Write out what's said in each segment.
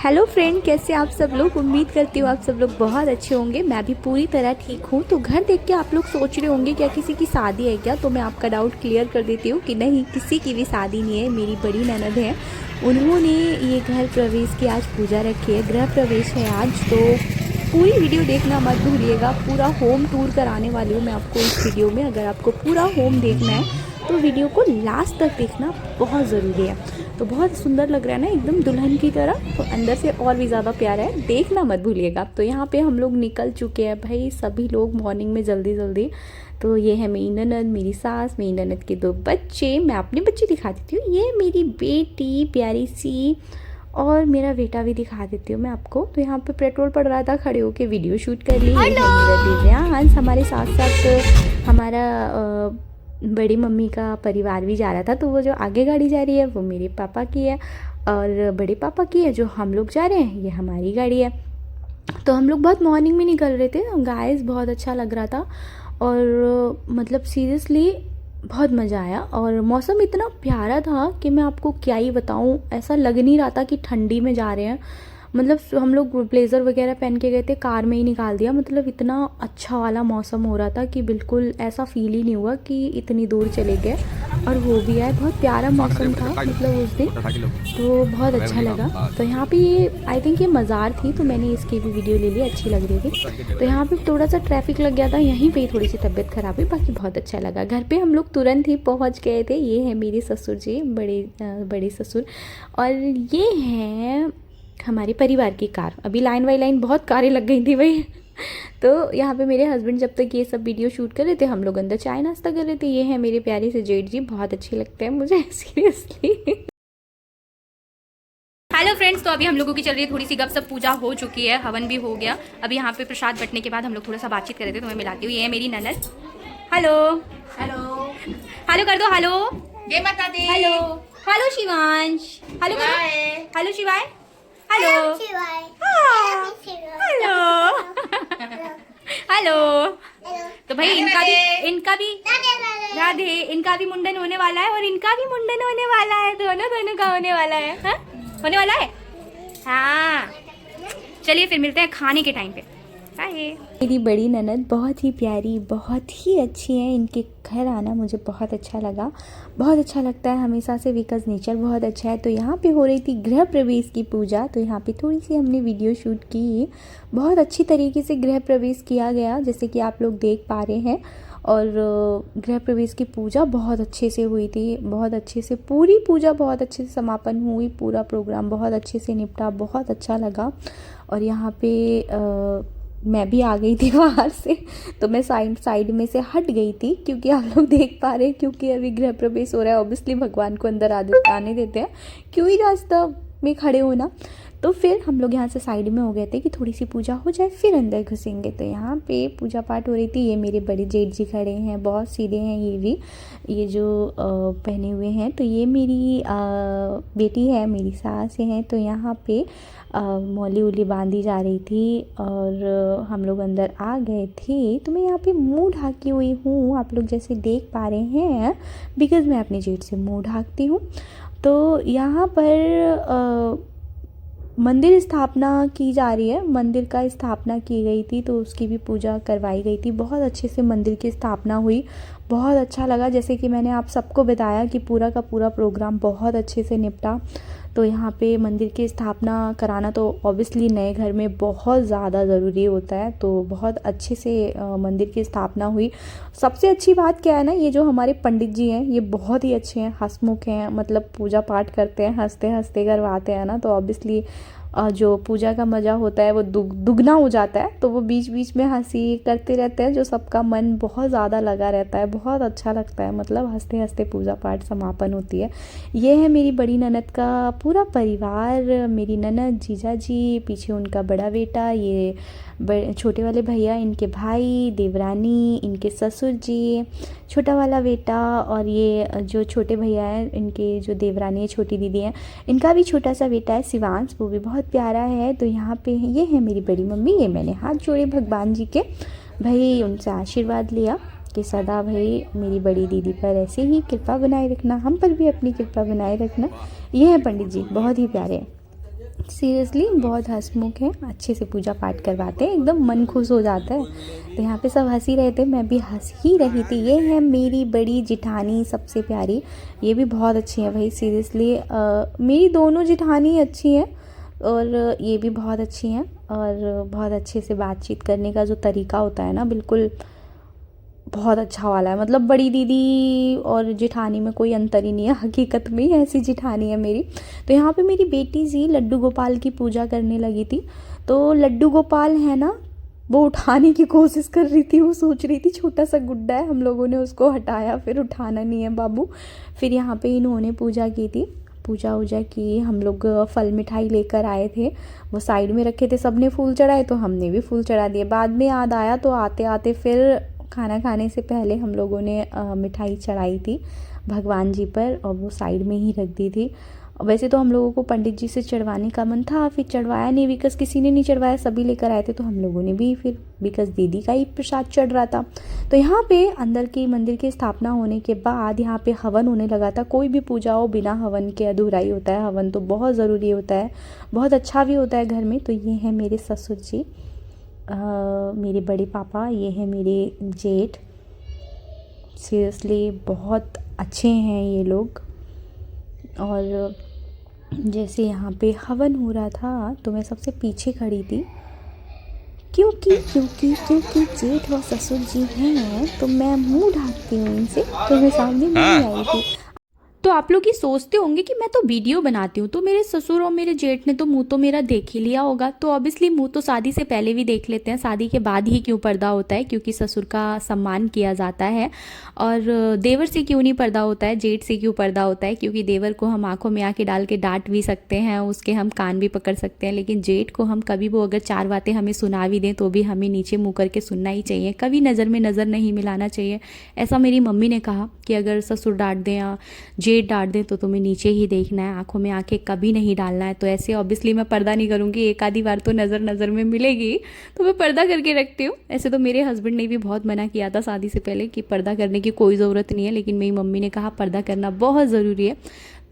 Hello friend, कैसे आप सब लोग। उम्मीद करती हूँ आप सब लोग बहुत अच्छे होंगे। मैं भी पूरी तरह ठीक हूँ। तो घर देख के आप लोग सोच रहे होंगे क्या किसी की शादी है क्या, तो मैं आपका डाउट क्लियर कर देती हूँ कि नहीं, किसी की भी शादी नहीं है। मेरी बड़ी ननद है, उन्होंने ये घर प्रवेश की आज पूजा रखी है, गृह प्रवेश है आज। तो पूरी वीडियो देखना मत भूलिएगा। पूरा होम टूर कराने वाली हूँ मैं आपको इस वीडियो में। अगर आपको पूरा होम देखना है तो वीडियो को लास्ट तक देखना बहुत ज़रूरी है। तो बहुत सुंदर लग रहा है ना, एकदम दुल्हन की तरह। तो अंदर से और भी ज़्यादा प्यारा है, देखना मत भूलिएगा। तो यहाँ पे हम लोग निकल चुके हैं भाई, सभी लोग मॉर्निंग में जल्दी जल्दी। तो ये है मेरी ननद, मेरी सास, मेरी ननद के दो बच्चे। मैं अपने बच्चे दिखा देती हूँ, ये मेरी बेटी प्यारी सी, और मेरा बेटा भी दिखा देती हूँ मैं आपको। तो यहाँ पे पेट्रोल पड़ रहा था, खड़े होके वीडियो शूट कर ली। ये है मेरा दिव्यांश, हमारे साथ साथ हमारा बड़ी मम्मी का परिवार भी जा रहा था। तो वो जो आगे गाड़ी जा रही है वो मेरे पापा की है, और बड़े पापा की है। जो हम लोग जा रहे हैं ये हमारी गाड़ी है। तो हम लोग बहुत मॉर्निंग में निकल रहे थे गाइस, बहुत अच्छा लग रहा था। और मतलब सीरियसली बहुत मज़ा आया, और मौसम इतना प्यारा था कि मैं आपको क्या ही बताऊं। ऐसा लग नहीं रहा था कि ठंडी में जा रहे हैं। मतलब हम लोग ब्लेज़र वगैरह पहन के गए थे, कार में ही निकाल दिया। मतलब इतना अच्छा वाला मौसम हो रहा था कि बिल्कुल ऐसा फील ही नहीं हुआ कि इतनी दूर चले गए। और हो भी आए, बहुत प्यारा मौसम था मतलब उस दिन। तो बहुत अच्छा लगा। तो यहाँ पे ये आई थिंक ये मज़ार थी, तो मैंने इसकी भी वीडियो ले ली, अच्छी लग रही थी। तो यहाँ पे थोड़ा सा ट्रैफिक लग गया था, यहीं पे ही थोड़ी सी तबीयत ख़राब हुई, बाकी बहुत अच्छा लगा। घर पे हम लोग तुरंत ही पहुँच गए थे। ये है मेरे ससुर जी, बड़े ससुर, और ये हैं हमारे परिवार की कार। अभी लाइन बाई लाइन बहुत कारें लग गई थी भाई। तो यहाँ पे मेरे हस्बैंड जब तक ये सब वीडियो शूट कर रहे थे, हम लोग अंदर चाय नाश्ता कर रहे थे। ये है मेरे प्यारे से जेठ जी, बहुत अच्छे लगते हैं मुझे सीरियसली। हेलो फ्रेंड्स, तो अभी हम लोगों की चल रही है थोड़ी सी गपशप। पूजा हो चुकी है, हवन भी हो गया। अभी यहाँ पे प्रसाद बंटने के बाद हम लोग थोड़ा सा बातचीत कर रहे थे, तो मैं मिलाती हूँ। ये है मेरी ननद। हेलो हेलो हेलो कर दो, हेलो। जय माता दी। हेलो हेलो शिवांश, हेलो करो। हेलो शिवाय, हेलो हेलो। तो भाई इनका भी राधे, इनका भी मुंडन होने वाला है, और इनका भी मुंडन होने वाला है। दोनों का होने वाला है। हाँ? होने वाला है। हाँ, चलिए फिर मिलते हैं खाने के टाइम पे। बाय। मेरी बड़ी ननद बहुत ही प्यारी, बहुत ही अच्छी है। इनके घर आना मुझे बहुत अच्छा लगा, बहुत अच्छा लगता है हमेशा से, बिकॉज नेचर बहुत अच्छा है। तो यहाँ पे हो रही थी गृह प्रवेश की पूजा, तो यहाँ पे थोड़ी सी हमने वीडियो शूट की। बहुत अच्छी तरीके से गृह प्रवेश किया गया, जैसे कि आप लोग देख पा रहे हैं। और गृह प्रवेश की पूजा बहुत अच्छे से हुई थी, बहुत अच्छे से पूरी पूजा बहुत अच्छे से समापन हुई। पूरा प्रोग्राम बहुत अच्छे से निपटा, बहुत अच्छा लगा। और यहाँ पे मैं भी आ गई थी बाहर से, तो मैं साइड में से हट गई थी, क्योंकि आप लोग देख पा रहे हैं, क्योंकि अभी गृह प्रवेश हो रहा है। ऑब्वियसली भगवान को अंदर आने देते हैं, क्यों ही रास्ता में खड़े होना। तो फिर हम लोग यहाँ से साइड में हो गए थे कि थोड़ी सी पूजा हो जाए फिर अंदर घुसेंगे। तो यहाँ पे पूजा पाठ हो रही थी। ये मेरे बड़े जेठ जी खड़े हैं, बहुत सीधे हैं ये भी, ये जो पहने हुए हैं। तो ये मेरी बेटी है, मेरी सास हैं। तो यहाँ पे मौली उली बांधी जा रही थी, और हम लोग अंदर आ गए थे। तो मैं यहाँ पे मुंह ढाकी हुई हूँ, आप लोग जैसे देख पा रहे हैं, बिकॉज़ मैं अपने जेठ से मुंह ढाकती हूँ। तो यहाँ पर मंदिर स्थापना की जा रही है, मंदिर का स्थापना की गई थी, तो उसकी भी पूजा करवाई गई थी। बहुत अच्छे से मंदिर की स्थापना हुई, बहुत अच्छा लगा। जैसे कि मैंने आप सबको बताया कि पूरा का पूरा प्रोग्राम बहुत अच्छे से निपटा। तो यहाँ पे मंदिर की स्थापना कराना तो ऑब्वियसली नए घर में बहुत ज़्यादा ज़रूरी होता है। तो बहुत अच्छे से मंदिर की स्थापना हुई। सबसे अच्छी बात क्या है ना, ये जो हमारे पंडित जी हैं ये बहुत ही अच्छे हैं, हंसमुख हैं। मतलब पूजा पाठ करते हैं, हंसते हंसते करवाते हैं ना, तो ऑब्वियसली जो पूजा का मज़ा होता है वो दुगना हो जाता है। तो वो बीच बीच में हंसी करते रहते हैं, जो सबका मन बहुत ज़्यादा लगा रहता है, बहुत अच्छा लगता है। मतलब हंसते हंसते पूजा पाठ समापन होती है। ये है मेरी बड़ी ननद का पूरा परिवार, मेरी ननद, जीजा जी, पीछे उनका बड़ा बेटा, ये छोटे वाले भैया, इनके भाई, देवरानी, इनके ससुर जी, छोटा वाला बेटा, और ये जो छोटे भैया हैं इनके, जो देवरानी है, छोटी दीदी हैं, इनका भी छोटा सा बेटा है शिवांश, वो भी बहुत प्यारा है। तो यहाँ पे ये है मेरी बड़ी मम्मी। ये मैंने हाथ जोड़े भगवान जी के, भाई उनसे आशीर्वाद लिया कि सदा भाई मेरी बड़ी दीदी पर ऐसे ही कृपा बनाए रखना, हम पर भी अपनी कृपा बनाए रखना। ये है पंडित जी, बहुत ही प्यारे हैं। सीरियसली बहुत हंसमुख है, अच्छे से पूजा पाठ करवाते हैं, एकदम मन खुश हो जाता है। तो यहाँ पे सब हंस ही रहे थे, मैं भी हंस ही रही थी। ये है मेरी बड़ी जिठानी, सबसे प्यारी। ये भी बहुत अच्छी है भाई, सीरियसली मेरी दोनों जिठानी अच्छी हैं और ये भी बहुत अच्छी हैं। और बहुत अच्छे से बातचीत करने का जो तरीका होता है ना, बिल्कुल बहुत अच्छा वाला है। मतलब बड़ी दीदी और जिठानी में कोई अंतर ही नहीं है, हकीकत में ही ऐसी जिठानी है मेरी। तो यहाँ पे मेरी बेटी जी लड्डू गोपाल की पूजा करने लगी थी। तो लड्डू गोपाल है ना, वो उठाने की कोशिश कर रही थी। वो सोच रही थी छोटा सा गुड्डा है, हम लोगों ने उसको हटाया, फिर उठाना नहीं है बाबू। फिर यहाँ पे इन्होंने पूजा की थी, पूजा वूजा की। हम लोग फल मिठाई लेकर आए थे, वो साइड में रखे थे, सबने फूल चढ़ाए तो हमने भी फूल चढ़ा दिए। बाद में याद आया तो आते आते फिर खाना खाने से पहले हम लोगों ने मिठाई चढ़ाई थी भगवान जी पर, और वो साइड में ही रख दी थी। वैसे तो हम लोगों को पंडित जी से चढ़वाने का मन था, फिर चढ़वाया नहीं, बिकॉज़ किसी ने नहीं चढ़वाया, सभी लेकर आए थे तो हम लोगों ने भी, फिर बिकॉज़ दीदी का ही प्रसाद चढ़ रहा था। तो यहाँ पे अंदर की मंदिर की स्थापना होने के बाद यहाँ पे हवन होने लगा था। कोई भी पूजा हो बिना हवन के अधूरा ही होता है, हवन तो बहुत ज़रूरी होता है, बहुत अच्छा भी होता है घर में। तो ये है मेरे ससुर जी, मेरे बड़े पापा, ये है मेरे जेठ। सीरियसली बहुत अच्छे हैं ये लोग। और जैसे यहाँ पे हवन हो रहा था तो मैं सबसे पीछे खड़ी थी, क्योंकि जेठ व ससुर जी हैं, तो मैं मुंह ढांकती हूँ इनसे, तो मैं सामने नहीं आई थी। तो आप लोग ये सोचते होंगे कि मैं तो वीडियो बनाती हूँ, तो मेरे ससुर और मेरे जेठ ने तो मुंह तो मेरा देख ही लिया होगा। तो ऑब्वियसली मुंह तो शादी से पहले भी देख लेते हैं, शादी के बाद ही क्यों पर्दा होता है, क्योंकि ससुर का सम्मान किया जाता है। और देवर से क्यों नहीं पर्दा होता है, जेठ से क्यों पर्दा होता है, क्योंकि देवर को हम आंखों में आके डाल के डांट भी सकते हैं, उसके हम कान भी पकड़ सकते हैं, लेकिन जेठ को हम कभी वो अगर 4 बातें हमें सुना भी दें तो भी हमें नीचे मुँह करके सुनना ही चाहिए, कभी नज़र में नज़र नहीं मिलाना चाहिए। ऐसा मेरी मम्मी ने कहा कि अगर ससुर डांट दें या जेठ डांट दें तो तुम्हें नीचे ही देखना है, आंखों में आंखें कभी नहीं डालना है। तो ऐसे ऑब्वियसली मैं पर्दा नहीं करूँगी, एक आधी बार तो नज़र में मिलेगी, तो मैं पर्दा करके रखती हूँ। ऐसे तो मेरे हस्बैंड ने भी बहुत मना किया था शादी से पहले कि पर्दा करने की कोई ज़रूरत नहीं है, लेकिन मेरी मम्मी ने कहा पर्दा करना बहुत ज़रूरी है,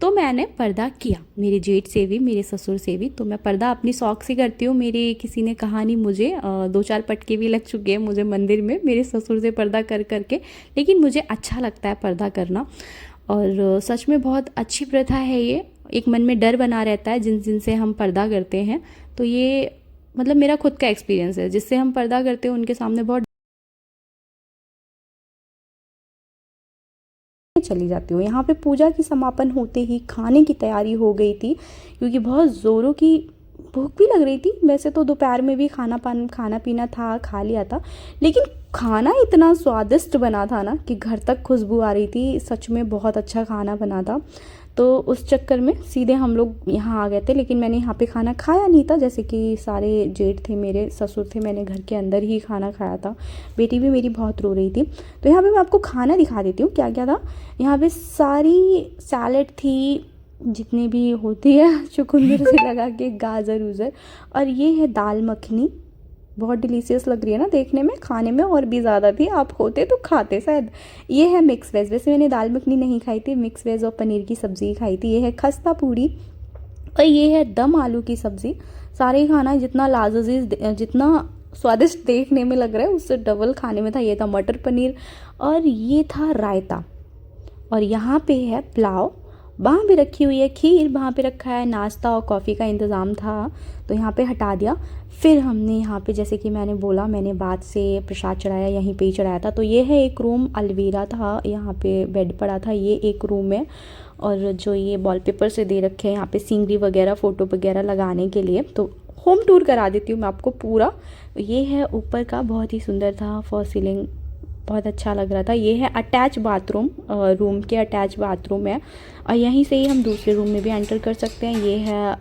तो मैंने पर्दा किया, मेरे जेठ से भी मेरे ससुर से भी। तो मैं पर्दा अपनी शौक से करती हूँ, मेरे किसी ने कहा नहीं, मुझे 2-4 पटके भी लग चुके हैं मुझे मंदिर में मेरे ससुर से पर्दा कर करके, लेकिन मुझे अच्छा लगता है पर्दा करना। और सच में बहुत अच्छी प्रथा है ये, एक मन में डर बना रहता है जिन से हम पर्दा करते हैं। तो ये मतलब मेरा खुद का एक्सपीरियंस है, जिससे हम पर्दा करते हैं उनके सामने बहुत चली जाती हूँ। यहाँ पे पूजा की समापन होते ही खाने की तैयारी हो गई थी, क्योंकि बहुत ज़ोरों की भूख भी लग रही थी। वैसे तो दोपहर में भी खाना पीना था, खा लिया था, लेकिन खाना इतना स्वादिष्ट बना था ना कि घर तक खुशबू आ रही थी। सच में बहुत अच्छा खाना बना था। तो उस चक्कर में सीधे हम लोग यहाँ आ गए थे, लेकिन मैंने यहाँ पे खाना खाया नहीं था, जैसे कि सारे जेठ थे, मेरे ससुर थे, मैंने घर के अंदर ही खाना खाया था। बेटी भी मेरी बहुत रो रही थी। तो यहाँ पे मैं आपको खाना दिखा देती हूँ क्या क्या था। यहाँ पे सारी सैलेड थी जितनी भी होती है, चुकंदर से लगा के, गाजर उजर, और ये है दाल मखनी, बहुत डिलीशियस लग रही है ना देखने में, खाने में और भी ज़्यादा थी, आप होते तो खाते शायद। ये है मिक्स वेज, वैसे मैंने दाल मखनी नहीं खाई थी, मिक्स वेज और पनीर की सब्ज़ी खाई थी। ये है खस्ता पूड़ी और ये है दम आलू की सब्ज़ी। सारे खाना जितना लाजीज, जितना स्वादिष्ट देखने में लग रहा है उससे डबल खाने में था। ये था मटर पनीर और ये था रायता, और यहाँ पे है पुलाव, वहाँ पे रखी हुई है खीर, वहाँ पे रखा है नाश्ता और कॉफ़ी का इंतज़ाम था, तो यहाँ पे हटा दिया। फिर हमने यहाँ पे, जैसे कि मैंने बोला, मैंने बाद से प्रसाद चढ़ाया, यहीं पे ही चढ़ाया था। तो ये है एक रूम, अलमीरा था, यहाँ पे बेड पड़ा था, ये एक रूम है। और जो ये वॉलपेपर से दे रखे हैं यहाँ पे सीनरी वगैरह, फ़ोटो वगैरह लगाने के लिए, तो होम टूर करा देती हूँ मैं आपको पूरा। ये है ऊपर का, बहुत ही सुंदर था, फॉर सीलिंग बहुत अच्छा लग रहा था। ये है अटैच बाथरूम, रूम के अटैच बाथरूम है, और यहीं से ही हम दूसरे रूम में भी एंटर कर सकते हैं। ये है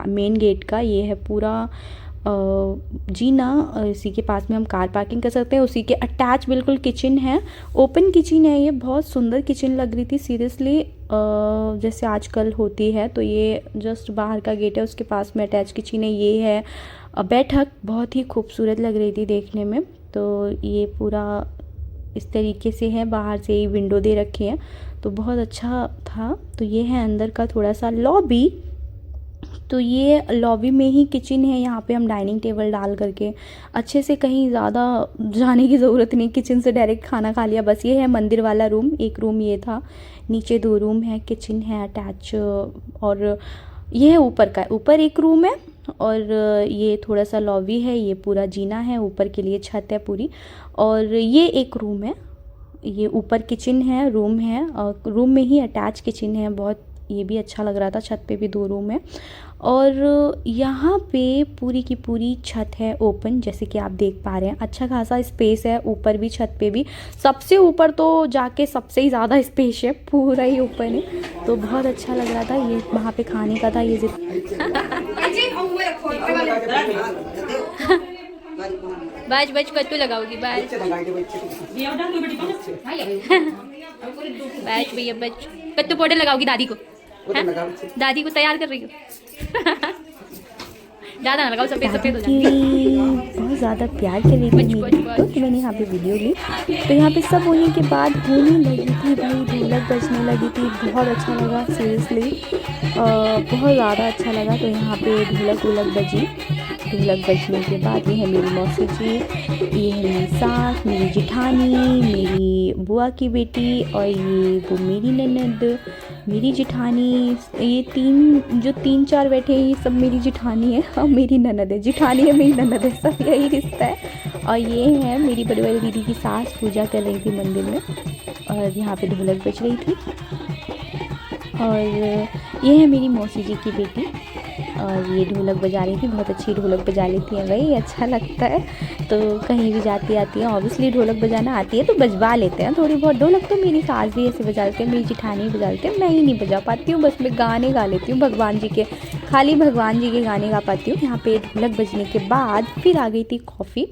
मेन गेट का, ये है पूरा जीना, इसी के पास में हम कार पार्किंग कर सकते हैं। उसी के अटैच बिल्कुल किचन है, ओपन किचन है, ये बहुत सुंदर किचन लग रही थी सीरियसली, जैसे आजकल होती है। तो ये जस्ट बाहर का गेट है, उसके पास में अटैच किचन है। ये है बैठक, बहुत ही खूबसूरत लग रही थी देखने में। तो ये पूरा इस तरीके से है, बाहर से ही विंडो दे रखी है, तो बहुत अच्छा था। तो ये है अंदर का थोड़ा सा लॉबी। तो ये लॉबी में ही किचन है, यहाँ पे हम डाइनिंग टेबल डाल करके अच्छे से, कहीं ज़्यादा जाने की ज़रूरत नहीं, किचन से डायरेक्ट खाना खा लिया बस। ये है मंदिर वाला रूम, एक रूम ये था, नीचे 2 रूम है, किचन है अटैच, और ये है ऊपर का, ऊपर एक रूम है और ये थोड़ा सा लॉबी है, ये पूरा जीना है, ऊपर के लिए छत है पूरी, और ये एक रूम है, ये ऊपर किचन है, रूम है, और रूम में ही अटैच किचन है, बहुत ये भी अच्छा लग रहा था। छत पे भी 2 रूम है और यहाँ पे पूरी की पूरी छत है ओपन, जैसे कि आप देख पा रहे हैं, अच्छा खासा स्पेस है, ऊपर भी छत पे भी, सबसे ऊपर तो जाके सबसे ही ज़्यादा स्पेस है, पूरा ही ओपन है, तो बहुत अच्छा लग रहा था। ये वहाँ पे खाने का था, ये बाज बाज कत्तू लगाओगी बाज बाज भैया बाज कत्तू पाउडर लगाओगी दादी को, दादी को तैयार कर रही हो। ज़्यादा ना लगाओ, सफ़ेद सफ़ेद हो जाएगी। बहुत ज़्यादा प्यार कर रही थी तो मैंने यहाँ पे वीडियो ली। तो यहाँ पे सब होने के बाद होने लगी थी भाई, ढोलक बजने लगी थी, बहुत अच्छा लगा सीरियसली, बहुत ज़्यादा अच्छा लगा। तो यहाँ पे ढोलक बजी, ढोलक बजने के बाद ये है मेरी मौसी जी, ये है मेरी सास, मेरी जिठानी, मेरी बुआ की बेटी, और ये वो मेरी ननद, मेरी जिठानी, ये 3-4 बैठे हैं, ये सब मेरी जिठानी है और मेरी ननद है, जिठानी है मेरी ननद है, सब यही रिश्ता है। और ये है मेरी बड़ी वाली दीदी की सास, पूजा कर रही थी मंदिर में, और यहाँ पे ढोलक बज रही थी। और ये है मेरी मौसी जी की बेटी, और ये ढोलक बजा रही थी, बहुत अच्छी ढोलक बजा लेती हैं भाई, अच्छा लगता है। तो कहीं भी जाती आती हैं, ऑब्वियसली ढोलक बजाना आती है तो बजवा लेते हैं थोड़ी बहुत। ढोलक तो मेरी सास भी ऐसे बजा लेते हैं, मेरी जिठानी बजा लेते हैं, मैं ही नहीं बजा पाती हूँ, बस मैं गाने गा लेती हूँ भगवान जी के, खाली भगवान जी के गाने गा पाती हूँ। यहाँ पे ढोलक बजने के बाद फिर आ गई थी कॉफ़ी,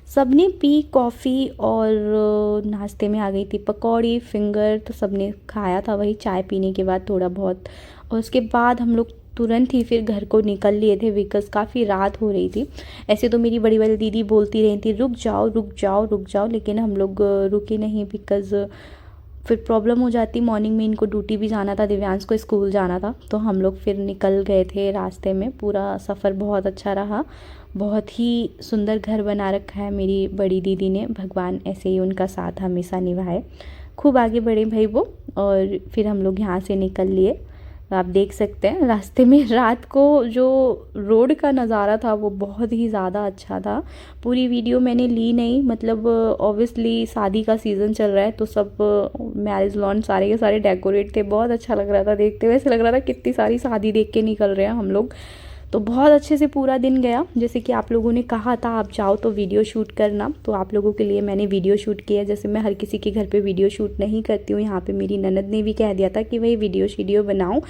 सबने पी कॉफ़ी, और नाश्ते में आ गई थी पकौड़ी, फिंगर, तो सबने खाया था वही चाय पीने के बाद थोड़ा बहुत। और उसके बाद हम लोग तुरंत ही फिर घर को निकल लिए थे, बिकॉज़ काफ़ी रात हो रही थी। ऐसे तो मेरी बड़ी वाली दीदी बोलती रही थी रुक जाओ रुक जाओ रुक जाओ, लेकिन हम लोग रुके नहीं, बिकॉज़ फिर प्रॉब्लम हो जाती। मॉर्निंग में इनको ड्यूटी भी जाना था, दिव्यांश को स्कूल जाना था, तो हम लोग फिर निकल गए थे रास्ते में। पूरा सफ़र बहुत अच्छा रहा, बहुत ही सुंदर घर बना रखा है मेरी बड़ी दीदी ने, भगवान ऐसे ही उनका साथ हमेशा निभाए। खूब आगे बढ़े भाई वो, और फिर हम लोग यहाँ से निकल लिए। आप देख सकते हैं रास्ते में रात को जो रोड का नज़ारा था वो बहुत ही ज़्यादा अच्छा था। पूरी वीडियो मैंने ली नहीं, मतलब ऑब्वियसली शादी का सीज़न चल रहा है तो सब मैरिज लॉन सारे के सारे डेकोरेट थे, बहुत अच्छा लग रहा था देखते हुए, ऐसे लग रहा था कितनी सारी शादी देख के निकल रहे हैं हम लोग। तो बहुत अच्छे से पूरा दिन गया, जैसे कि आप लोगों ने कहा था आप जाओ तो वीडियो शूट करना, तो आप लोगों के लिए मैंने वीडियो शूट किया। जैसे मैं हर किसी के घर पे वीडियो शूट नहीं करती हूँ, यहाँ पे मेरी ननद ने भी कह दिया था कि भाई वीडियो बनाऊँ,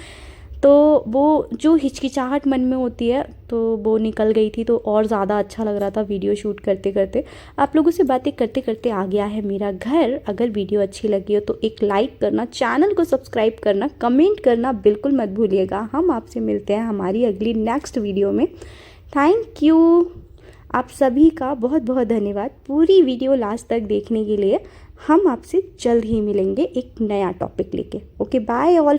तो वो जो हिचकिचाहट मन में होती है तो वो निकल गई थी, तो और ज़्यादा अच्छा लग रहा था वीडियो शूट करते करते। आप लोगों से बातें करते करते आ गया है मेरा घर। अगर वीडियो अच्छी लगी हो तो एक लाइक करना, चैनल को सब्सक्राइब करना, कमेंट करना बिल्कुल मत भूलिएगा। हम आपसे मिलते हैं हमारी अगली नेक्स्ट वीडियो में। थैंक यू, आप सभी का बहुत बहुत धन्यवाद पूरी वीडियो लास्ट तक देखने के लिए। हम आपसे जल्द ही मिलेंगे एक नया टॉपिक लेके। Okay bye all.